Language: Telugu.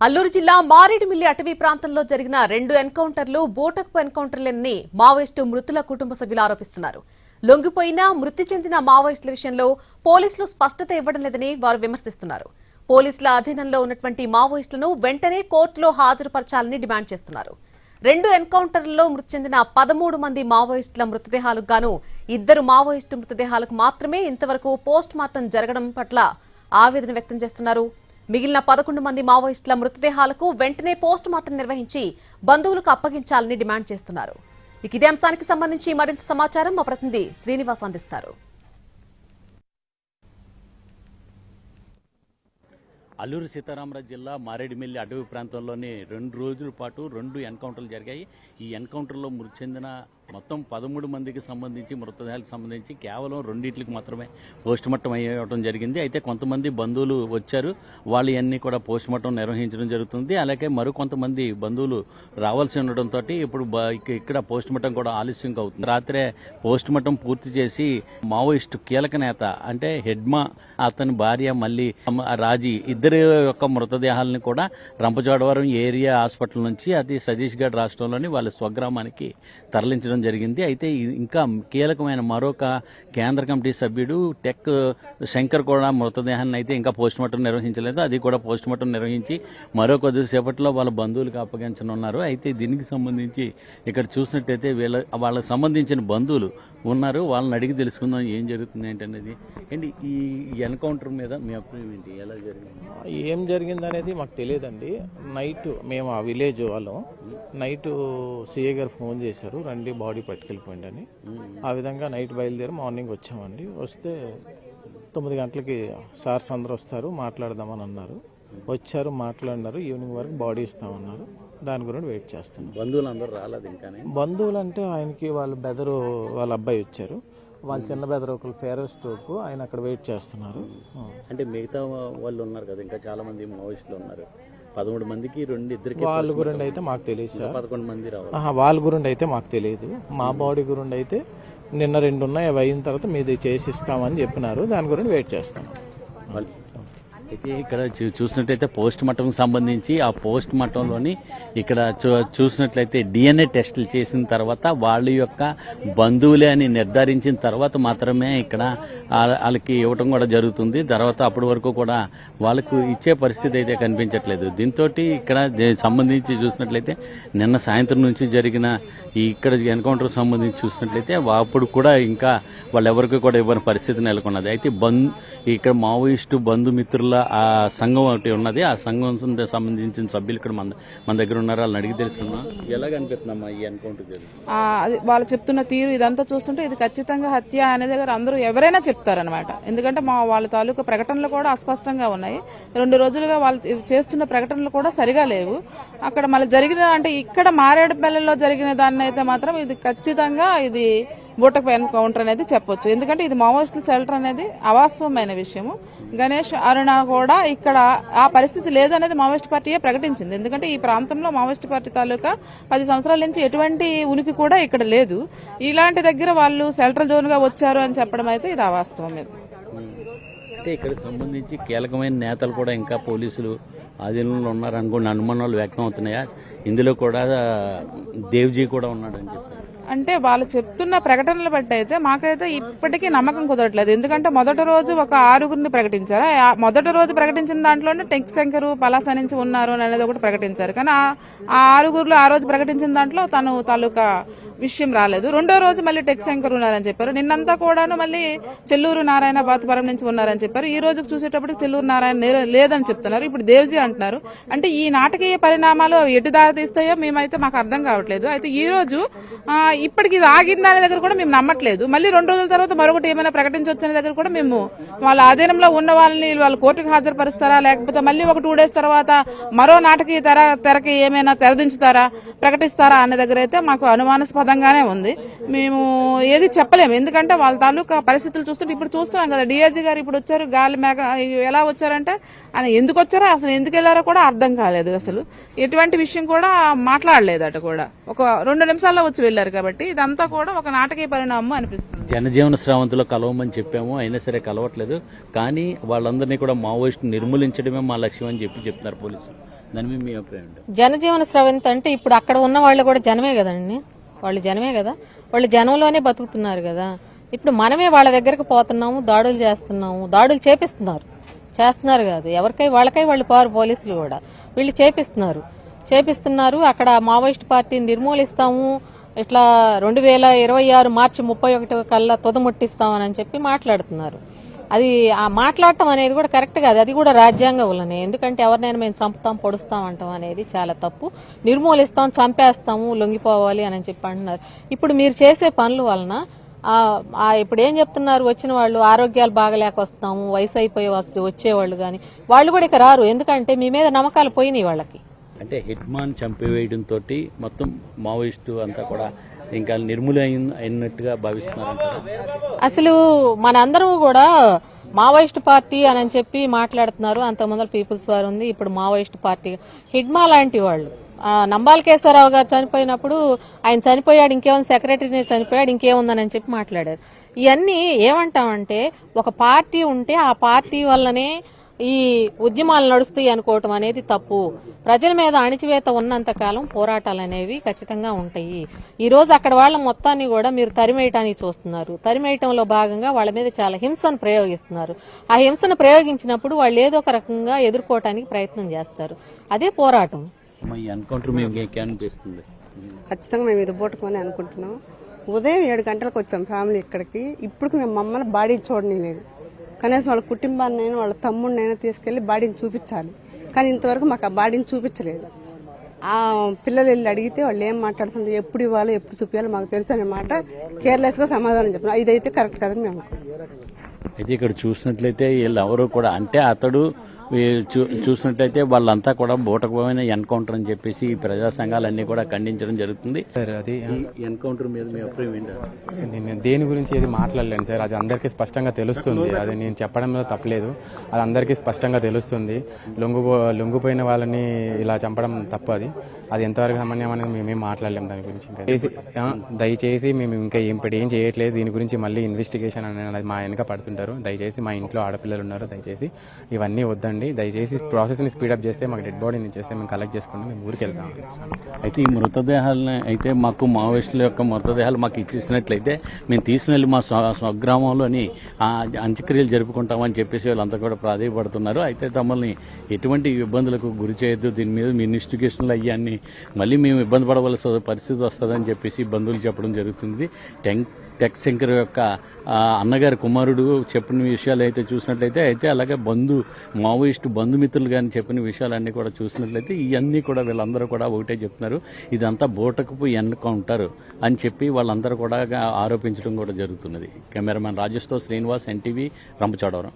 అల్లూరు జిల్లా మారేడుమిల్లి అటవీ ప్రాంతంలో జరిగిన 2 ఎన్కౌంటర్లు బూటకపు ఎన్కౌంటర్లని మావోయిస్టు మృతుల కుటుంబ సభ్యులు ఆరోపిస్తున్నారు. లొంగిపోయిన మృతి చెందిన మావోయిస్టుల విషయంలో పోలీసులు స్పష్టత ఇవ్వడం లేదని వారు విమర్శిస్తున్నారు. పోలీసుల అధీనంలో ఉన్నటువంటి మావోయిస్టులను వెంటనే కోర్టులో హాజరుపరచాలని డిమాండ్ చేస్తున్నారు. 2 ఎన్కౌంటర్లలో మృతి చెందిన 13 మంది మావోయిస్టుల మృతదేహాలకు గాను 2 మావోయిస్టు మృతదేహాలకు మాత్రమే ఇంతవరకు పోస్ట్ మార్టం జరగడం పట్ల ఆవేదన వ్యక్తం చేస్తున్నారు. మిగిలిన 11 మంది మావోయిస్టుల మృతదేహాలకు వెంటనే పోస్ట్ మార్టం నిర్వహించి బంధువులకు అప్పగించాలని డిమాండ్ చేస్తున్నారు. ఇదే అంశానికి సంబంధించి మరింత సమాచారం మా ప్రతినిధి శ్రీనివాస్ అందిస్తారు. అల్లూరు సీతారామరాజు జిల్లా మారేడుమిల్లి అటవీ ప్రాంతంలోని 2 రోజుల పాటు 2 ఎన్కౌంటర్లు జరిగాయి. ఈ ఎన్కౌంటర్లో మృతి చెందిన మొత్తం 13 మందికి సంబంధించి మృతదేహాలకు సంబంధించి కేవలం 2 మాత్రమే పోస్టుమార్టం అయ్యడం జరిగింది. అయితే కొంతమంది బంధువులు వచ్చారు, వాళ్ళు అన్నీ కూడా పోస్టుమార్టం నిర్వహించడం జరుగుతుంది. అలాగే మరికొంతమంది బంధువులు రావాల్సి ఉండడంతో ఇప్పుడు ఇక్కడ పోస్టుమార్టం కూడా ఆలస్యంగా అవుతుంది. రాత్రే పోస్టుమార్టం పూర్తి చేసి మావోయిస్టు కీలక నేత అంటే హెడ్మా అతని భార్య మళ్ళీ రాజీ ఇద్దరి యొక్క మృతదేహాలను కూడా రంపచోడవరం ఏరియా హాస్పిటల్ నుంచి అది ఛత్తీస్గఢ్ రాష్ట్రంలోని వాళ్ళ స్వగ్రామానికి తరలించడం జరిగింది. అయితే ఇంకా కీలకమైన మరొక కేంద్ర కమిటీ సభ్యుడు టెక్ శంకర్ కూడా మృతదేహాన్ని అయితే ఇంకా పోస్టుమార్టం నిర్వహించలేదు. అది కూడా పోస్టుమార్టం నిర్వహించి మరో కొద్దిసేపట్లో వాళ్ళ బంధువులకు అప్పగించనున్నారు. అయితే దీనికి సంబంధించి ఇక్కడ చూసినట్టయితే వాళ్ళకి సంబంధించిన బంధువులు ఉన్నారు, వాళ్ళని అడిగి తెలుసుకుందాం ఏం జరుగుతుంది ఏంటనేది. ఏంటి ఈ ఎన్కౌంటర్ మీద మీ అభిప్రాయం ఏంటి, ఎలా జరిగింది? ఏం జరిగింది అనేది మాకు తెలియదండి. నైట్ మేము ఆ విలేజ్ వాళ్ళం నైట్ సిఏ గారు ఫోన్ చేశారు, రండి బాడీ పట్టుకెళ్ళిపోయింది అని. ఆ విధంగా నైట్ బయలుదేరి మార్నింగ్ వచ్చామండి. వస్తే 9 గంటలకి సార్స్ అందరూ వస్తారు మాట్లాడదామని అన్నారు. వచ్చారు, మాట్లాడినారు. ఈవినింగ్ వరకు బాడీ ఇస్తామన్నారు. దాని గురించి వెయిట్ చేస్తున్నాం. బంధువులు అందరూ రాలేదు ఇంకా? బంధువులు అంటే ఆయనకి వాళ్ళ బెదరు వాళ్ళ అబ్బాయి వచ్చారు, వాళ్ళ చిన్న బెదరు ఒకరు ఫేరస్ స్ట్రోక్, ఆయన అక్కడ వెయిట్ చేస్తున్నారు. అంటే మిగతా వాళ్ళు ఉన్నారు కదా, ఇంకా చాలా మంది మావోయిస్టులు ఉన్నారు. 13 మందికి ఇద్దరికి వాళ్ళ గురించి అయితే మాకు తెలియదు సార్. 11 మంది రావాలి. వాళ్ళ గురించి అయితే మాకు తెలియదు. మా బాడీ గురించి అయితే నిన్న 2 ఉన్నాయి, అవి అయిన తర్వాత మీది చేసి ఇస్తామని చెప్పినారు. దాని గురించి వెయిట్ చేస్తాం. అయితే ఇక్కడ చూసినట్లయితే పోస్ట్ మార్టంకి సంబంధించి ఆ పోస్ట్ మార్టంలోని ఇక్కడ చూసినట్లయితే డిఎన్ఏ టెస్టులు చేసిన తర్వాత వాళ్ళ యొక్క బంధువులే అని నిర్ధారించిన తర్వాత మాత్రమే ఇక్కడ వాళ్ళకి ఇవ్వటం కూడా జరుగుతుంది. తర్వాత అప్పటి వరకు కూడా వాళ్ళకు ఇచ్చే పరిస్థితి అయితే కనిపించట్లేదు. దీంతో ఇక్కడ సంబంధించి చూసినట్లయితే నిన్న సాయంత్రం నుంచి జరిగిన ఇక్కడ ఎన్కౌంటర్కి సంబంధించి చూసినట్లయితే అప్పుడు కూడా ఇంకా వాళ్ళెవరికి కూడా ఇవ్వని పరిస్థితి నెలకొన్నది. అయితే ఇక్కడ మావోయిస్టు బంధుమిత్రుల ఆ సంఘం ఒకటి ఉన్నది. ఆ సంఘం సంబంధించిన సభ్యులు ఇక్కడ మన దగ్గర ఉన్నారు, వాళ్ళని అడిగి తెలుసుకున్నా. ఎలా కనిపిస్తుందమ్మా ఈ ఎన్కౌంటర్ జరిగింది? వాళ్ళు చెప్తున్న తీరు ఇదంతా చూస్తుంటే ఇది ఖచ్చితంగా హత్య అనే దగ్గర అందరూ ఎవరైనా చెప్తారనమాట. ఎందుకంటే వాళ్ళ తాలూకా ప్రకటనలు కూడా అస్పష్టంగా ఉన్నాయి. 2 రోజులుగా వాళ్ళు చేస్తున్న ప్రకటనలు కూడా సరిగా లేవు. అక్కడ మళ్ళీ జరిగిన అంటే ఇక్కడ మారేడుపల్లిలో జరిగిన దాన్ని అయితే మాత్రం ఇది ఖచ్చితంగా ఇది బూటకపు ఎన్కౌంటర్ అనేది చెప్పొచ్చు. ఎందుకంటే ఇది మావోయిస్టుల షెల్టర్ అనేది అవాస్తవమైన విషయము. గణేష్ అరుణ కూడా ఇక్కడ ఆ పరిస్థితి లేదనేది మావోయిస్ట్ పార్టీయే ప్రకటించింది. ఎందుకంటే ఈ ప్రాంతంలో మావోయిస్ట్ పార్టీ తాలూకా 10 సంవత్సరాల నుంచి ఎటువంటి ఉనికి కూడా ఇక్కడ లేదు. ఇలాంటి దగ్గర వాళ్ళు షెల్టర్ జోన్ గా వచ్చారు అని చెప్పడం అయితే ఇది అవాస్తవం. అంటే ఇక్కడ సంబంధించి కీలకమైన నేతలు కూడా ఇంకా పోలీసులు ఆధీనంలో ఉన్నారనుకోండి అనుమానాలు వ్యక్తం అవుతున్నాయా? ఇందులో కూడా దేవ్జీ కూడా ఉన్నాడని చెప్పారు. అంటే వాళ్ళు చెప్తున్న ప్రకటనలు బట్టి అయితే మాకైతే ఇప్పటికీ నమ్మకం కుదరట్లేదు. ఎందుకంటే మొదటి రోజు ఒక 6గురిని ప్రకటించారు. మొదటి రోజు ప్రకటించిన దాంట్లోనే టెక్ శంకరు పలాస నుంచి ఉన్నారు అనేది ఒకటి ప్రకటించారు. కానీ ఆ 6గురులు ఆ రోజు ప్రకటించిన దాంట్లో తను తాలూకా విషయం రాలేదు. రెండో రోజు మళ్ళీ టెక్ శంకర్ ఉన్నారని చెప్పారు. నిన్నంతా కూడాను మళ్ళీ చెల్లూరు నారాయణ బాతుపురం నుంచి ఉన్నారని చెప్పారు. ఈ రోజుకు చూసేటప్పటికి చెల్లూరు నారాయణ లేదని చెప్తున్నారు. ఇప్పుడు దేవ్జీ అంటున్నారు. అంటే ఈ నాటకీయ పరిణామాలు ఎటు దారితీస్తాయో మేమైతే మాకు అర్థం కావట్లేదు. అయితే ఈ రోజు ఇప్పటికి ఇది ఆగిందనే దగ్గర కూడా మేము నమ్మట్లేదు. మళ్ళీ 2 రోజుల తర్వాత మరొకటి ఏమైనా ప్రకటించొచ్చనే దగ్గర కూడా మేము వాళ్ళ ఆధీనంలో ఉన్న వాళ్ళు కోర్టుకు హాజరుపరుస్తారా, లేకపోతే మళ్ళీ ఒక 2 డేస్ తర్వాత మరో నాటకీయ తెరకి ఏమైనా తెరదించుతారా, ప్రకటిస్తారా అనే దగ్గర అయితే మాకు అనుమానాస్పదంగానే ఉంది. మేము ఏది చెప్పలేము. ఎందుకంటే వాళ్ళ తాలూకా పరిస్థితులు చూస్తుంటే ఇప్పుడు చూస్తున్నాం కదా, డిఐజీ గారు ఇప్పుడు వచ్చారు. గాలి మేఘ ఎలా వచ్చారంటే ఆయన ఎందుకు వచ్చారో అసలు ఎందుకు వెళ్లారో కూడా అర్థం కాలేదు. అసలు ఎటువంటి విషయం కూడా మాట్లాడలేదట. కూడా ఒక 2 నిమిషాల్లో వచ్చి వెళ్లారు. కాబట్టి ఇదంతా కూడా ఒక నాటకీయ పరిణామం అనిపిస్తుంది. జనజీవన స్రవంతిలో కలవమని చెప్పాము, అయినా సరే కలవట్లేదు. కానీ వాళ్ళందరినీ కూడా మావోయిస్టు నిర్మూలించడమే మా లక్ష్యం అని చెప్తున్నారు పోలీసులు. దాని మీద మీ అభిప్రాయం ఏంటి? జనజీవన స్రవంతి అంటే ఇప్పుడు అక్కడ ఉన్న వాళ్ళు కూడా జనమే కదండి, వాళ్ళు జనమే కదా, వాళ్ళు జనంలోనే బతుకుతున్నారు కదా. ఇప్పుడు మనమే వాళ్ళ దగ్గరకు పోతున్నాము, దాడులు చేస్తున్నాము, దాడులు చేస్తున్నారు కాదు, ఎవరికై వాళ్ళకై వాళ్ళు పారు, పోలీసులు కూడా వీళ్ళు చేపిస్తున్నారు. అక్కడ మావోయిస్ట్ పార్టీని నిర్మూలిస్తాము, ఇట్లా 2026 మార్చి 31 కల్లా తుదముట్టిస్తామని చెప్పి మాట్లాడుతున్నారు. అది ఆ మాట్లాడటం అనేది కూడా కరెక్ట్ కాదు, అది కూడా రాజ్యాంగ ఉల్లనే. ఎందుకంటే ఎవరినైనా మేము చంపుతాం, పొడుస్తాం అంటాం అనేది చాలా తప్పు. నిర్మూలిస్తాం, చంపేస్తాము, లొంగిపోవాలి అని చెప్పి అంటున్నారు. ఇప్పుడు మీరు చేసే పనుల వలన ఇప్పుడు ఏం చెప్తున్నారు, వచ్చిన వాళ్ళు ఆరోగ్యాలు బాగలేక వస్తాము, వయసు అయిపోయి వచ్చేవాళ్ళు కానీ వాళ్ళు కూడా ఇక రారు. ఎందుకంటే మీ మీద నమ్మకాలు పోయినాయి వాళ్ళకి. అంటే హిట్మాన్ చంపివేయడంతో మొత్తం మావోయిస్టు అంతా కూడా ఇంకా అయినట్టుగా భావిస్తున్నారంటారు. అసలు మనందరం కూడా మావోయిస్ట్ పార్టీ అని చెప్పి మాట్లాడుతున్నారు. అంతకుముందు పీపుల్స్ వార్ ఉంది, ఇప్పుడు మావోయిస్ట్ పార్టీ. హిడ్మా లాంటి వాళ్ళు, నంబాల కేశవరావు గారు చనిపోయినప్పుడు ఆయన చనిపోయాడు, ఇంకేముంది, సెక్రటరీనే చనిపోయాడు, ఇంకేముందని చెప్పి మాట్లాడారు. ఇవన్నీ ఏమంటామంటే ఒక పార్టీ ఉంటే ఆ పార్టీ వల్లనే ఈ ఉద్యమాలు నడుస్తాయి అనుకోవటం అనేది తప్పు. ప్రజల మీద అణిచివేత ఉన్నంత కాలం పోరాటాలు అనేవి ఖచ్చితంగా ఉంటాయి. ఈ రోజు అక్కడ వాళ్ళ మొత్తాన్ని కూడా మీరు తరిమేయటానికి చూస్తున్నారు. తరిమేయటంలో భాగంగా వాళ్ళ మీద చాలా హింసను ప్రయోగిస్తున్నారు. ఆ హింసను ప్రయోగించినప్పుడు వాళ్ళు ఏదో ఒక రకంగా ఎదుర్కోవటానికి ప్రయత్నం చేస్తారు. అదే పోరాటం. ఈ ఎన్కౌంటర్ మేము అనిపిస్తుంది. ఖచ్చితంగా మేము ఇది పోటుకొని అనుకుంటున్నాం. ఉదయం 7 గంటలకు వచ్చాం ఫ్యామిలీ ఇక్కడికి. ఇప్పుడు మేము మమ్మల్ని బాడీ చూడలేదు. కనీసం వాళ్ళ కుటుంబాన్నైనా వాళ్ళ తమ్ముడినైనా తీసుకెళ్లి బాడీని చూపించాలి. కానీ ఇంతవరకు మాకు ఆ బాడీని చూపించలేదు. ఆ పిల్లలు వెళ్ళి అడిగితే వాళ్ళు ఏం మాట్లాడుతుంటారు, ఎప్పుడు ఇవ్వాలో ఎప్పుడు చూపించాలో మాకు తెలుసు అనే మాట కేర్లెస్ గా సమాధానం చెప్తున్నాం. ఇదైతే కరెక్ట్ కదని మేము అయితే ఇక్కడ చూసినట్లయితే వీళ్ళు ఎవరు కూడా అంటే అతడు చూసినట్లయితే వాళ్ళంతా కూడా బూటకమైన ఎన్కౌంటర్ అని చెప్పేసి ఈ ప్రజా సంఘాలన్నీ కూడా ఖండించడం జరుగుతుంది. సార్ అది ఎన్కౌంటర్ మీద మీ అభిప్రాయం ఏంటి? నేను దేని గురించి ఏది మాట్లాడలేను సార్, అది అందరికీ స్పష్టంగా తెలుస్తుంది. అది నేను చెప్పడంలో తప్పలేదు, అది అందరికీ స్పష్టంగా తెలుస్తుంది. లొంగిపోయిన వాళ్ళని ఇలా చంపడం తప్పు. అది ఎంతవరకు సమన్యం అనేది మేమేం మాట్లాడలేము దాని గురించి. దయచేసి మేము ఇంకా ఏం చేయట్లేదు దీని గురించి. మళ్ళీ ఇన్వెస్టిగేషన్ అనేది మా వెనక పడుతుంటారు. దయచేసి మా ఇంట్లో ఆడపిల్లలు ఉన్నారు, దయచేసి ఇవన్నీ వద్దండి. దయచేసి ప్రాసెస్ని స్పీడప్ చేస్తే మాకు డెడ్ బాడీని ఇచ్చేస్తే మేము కలెక్ట్ చేసుకుంటే మేము ఊరికి వెళ్తాం. అయితే ఈ మృతదేహాలను అయితే మాకు మావోయిస్టుల యొక్క మృతదేహాలు మాకు ఇచ్చేసినట్లయితే మేము తీసుకెళ్ళి మా స్వగ్రామంలోని అంత్యక్రియలు జరుపుకుంటామని చెప్పేసి వీళ్ళంతా కూడా ప్రాధాన్యపడుతున్నారు. అయితే తమల్ని ఎటువంటి ఇబ్బందులకు గురి చేయొద్దు, దీని మీద మీ ఇన్వెస్టిగేషన్లు అయ్యాన్ని మళ్ళీ మేము ఇబ్బంది పడవలసిన పరిస్థితి వస్తుందని చెప్పేసి బంధువులు చెప్పడం జరుగుతుంది. టెక్ శంకర్ యొక్క అన్నగారి కుమారుడు చెప్పిన విషయాలు అయితే చూసినట్లయితే అలాగే మావోయిస్టు బంధుమిత్రులు కానీ చెప్పిన విషయాలన్నీ కూడా చూసినట్లయితే ఇవన్నీ కూడా వీళ్ళందరూ కూడా ఒకటే చెప్తున్నారు, ఇదంతా బూటకపు ఎన్కౌంటర్ అని చెప్పి వాళ్ళందరూ కూడా ఆరోపించడం కూడా జరుగుతున్నది. కెమెరామెన్ రాజేష్తో శ్రీనివాస్, ఎన్టీవీ, రంపచోడవరం.